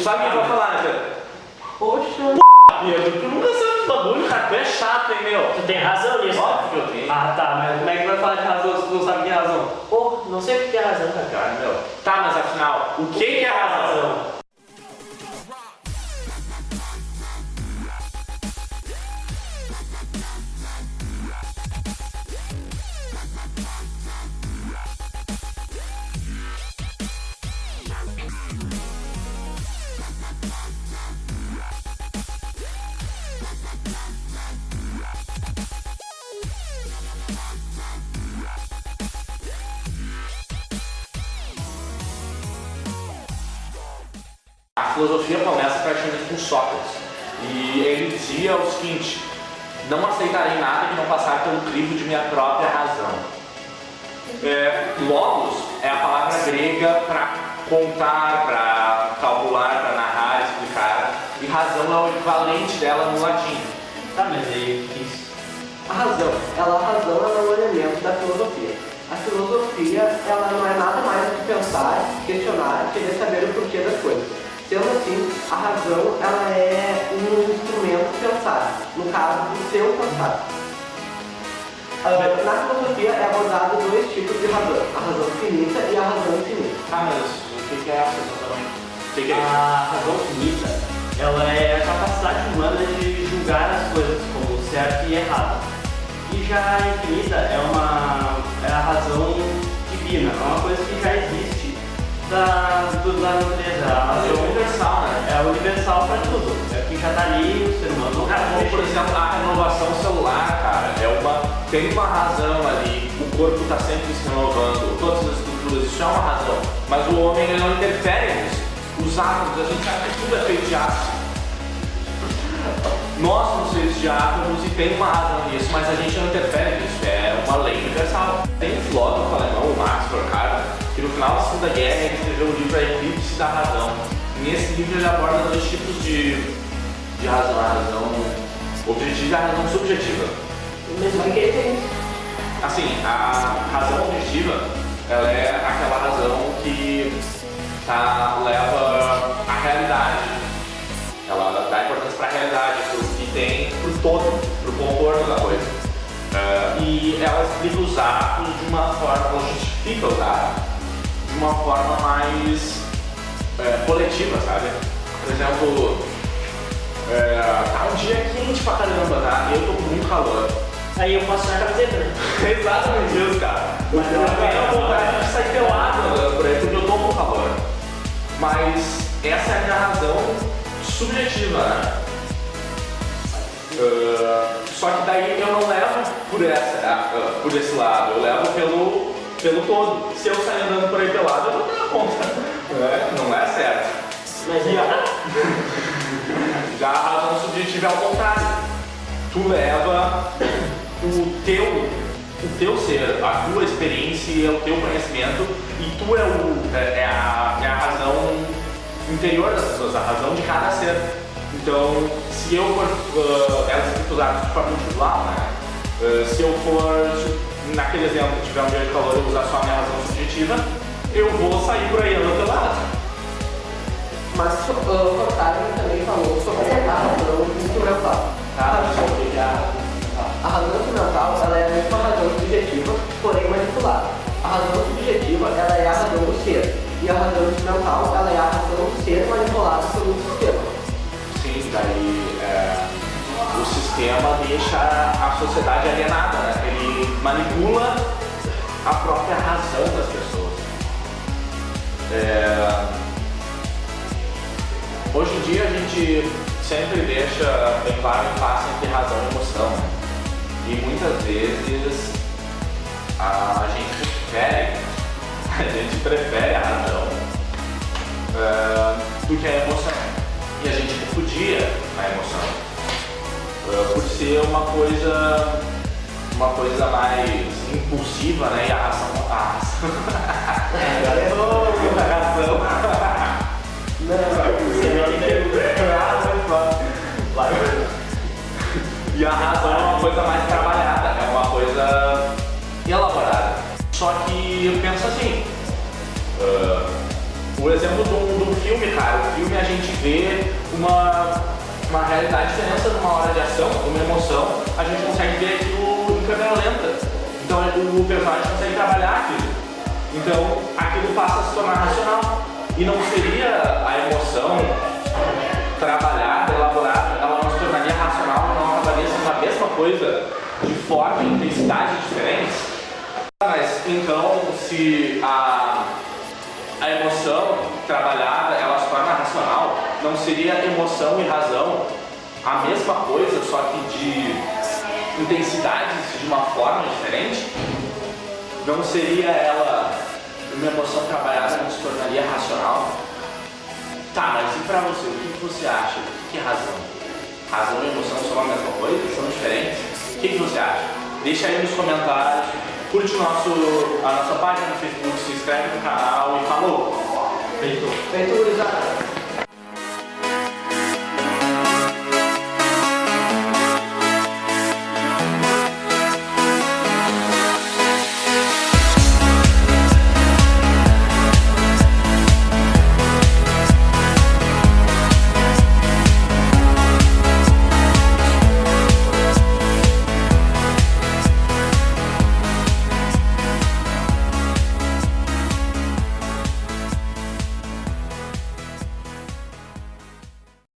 Sabe o que eu vou falar, né, Pedro? Poxa, Pedro, tu nunca sabe dos bagulho, cara. Tu é chato, hein, meu? tu tem razão nisso. Óbvio que eu tenho. Ah, tá, mas como é que vai falar de razão se tu não sabe que é razão? Pô, não sei o que é razão, cara. Cara, meu. Tá, mas afinal, o que é a razão? A filosofia começa praticamente com Sócrates, e ele dizia o seguinte: não aceitarei nada que não passar pelo crivo de minha própria razão. Logos é a palavra grega para contar, para calcular, para narrar, explicar, e razão é o equivalente dela no latim. Tá, mas aí o que é isso? A razão é um elemento da filosofia. A filosofia, ela não é nada mais do que pensar, questionar, querer saber o porquê das coisas. Sendo assim, a razão, ela é um instrumento de pensar, no caso do seu pensar. Na filosofia é abordado dois tipos de razão, a razão finita e a razão infinita. Ah, mas o que é essa exatamente? O que é isso? A razão finita, ela é a capacidade humana de julgar as coisas como certo e errado. E já a infinita é a razão divina, é uma coisa que já existe da natureza. A É razão universal, né? é universal para tudo, é que já está ali, o ser humano não Cara, como por mexer. exemplo, a renovação celular, cara, tem uma razão ali, o corpo está sempre se renovando, todas as estruturas, isso é uma razão, mas o homem ele não interfere nisso. Os átomos, a gente sabe que tudo é feito de átomos. Nós somos feitos de átomos e tem uma razão nisso, mas a gente não interfere nisso, é uma lei universal. Tem um filósofo alemão, o Max Horkheimer, que no final da Segunda Guerra ele escreveu o livro A Eclipse da Razão. Nesse livro ele aborda dois tipos de razão, a razão objetiva e a razão subjetiva. Mas o que é isso? Assim, a razão objetiva, ela é aquela razão que leva a realidade, ela dá importância para a realidade, para o que tem, para o todo, para o contorno da coisa. E ela explica os atos de uma forma, ela justifica os atos de uma forma mais coletiva, sabe? Por exemplo, tá um dia quente pra caramba, tá? E eu tô com muito calor. Aí eu posso tirar a camiseta, né? Exatamente isso, cara. Mas Eu não tenho é, vontade de sair pelado por aí porque eu tô com calor. Mas essa é a minha razão subjetiva, né? Só que daí eu não levo por esse lado, eu levo pelo todo. Se eu sair andando por aí pelado, eu vou dar conta. Não é certo. Mas aí, Já a razão subjetiva é ao contrário. Tu leva o teu ser, a tua experiência, o teu conhecimento, e tu é a razão interior das pessoas, a razão de cada ser. Então, se eu for, elas são usadas de forma individual, né? Se eu for, naquele exemplo, tiver um dia de calor e usar só a minha razão subjetiva, eu vou sair por aí andando pelado. Mas o Horkheimer também falou sobre a razão instrumental. A razão instrumental, ela é a mesma razão subjetiva, porém manipulada. A razão subjetiva, ela é a razão do ser, e a razão instrumental, ela é a razão do ser manipulada pelo sistema. Sim, daí o sistema deixa a sociedade alienada, né? Ele manipula a própria razão das pessoas. Hoje em dia a gente sempre deixa bem claro o impasse entre razão e emoção, né? E muitas vezes a gente prefere a razão do que a emoção. E a gente repudia a emoção por ser uma coisa mais impulsiva, né? E a razão. E a razão é uma coisa mais trabalhada, é uma coisa elaborada. Só que pensa assim, o exemplo de um filme, cara, o filme a gente vê uma realidade diferença numa hora de ação, uma emoção, a gente consegue ver aquilo em câmera lenta. Então o personagem consegue trabalhar aquilo. Então aquilo passa a se tornar racional. E não seria a emoção trabalhada, elaborada, ela não se tornaria racional, não acabaria sendo a mesma coisa de forma e intensidade diferentes. Mas então se a emoção trabalhada ela se torna racional, não seria emoção e razão a mesma coisa, só que de intensidades de uma forma diferente? Não seria ela, uma emoção trabalhada não se tornaria racional? Tá, mas e pra você? O que você acha? O que é razão? Razão e emoção são a mesma coisa? São diferentes? O que você acha? Deixa aí nos comentários, curte a nossa página no Facebook, se inscreve no canal e falou! Feito, gurizada.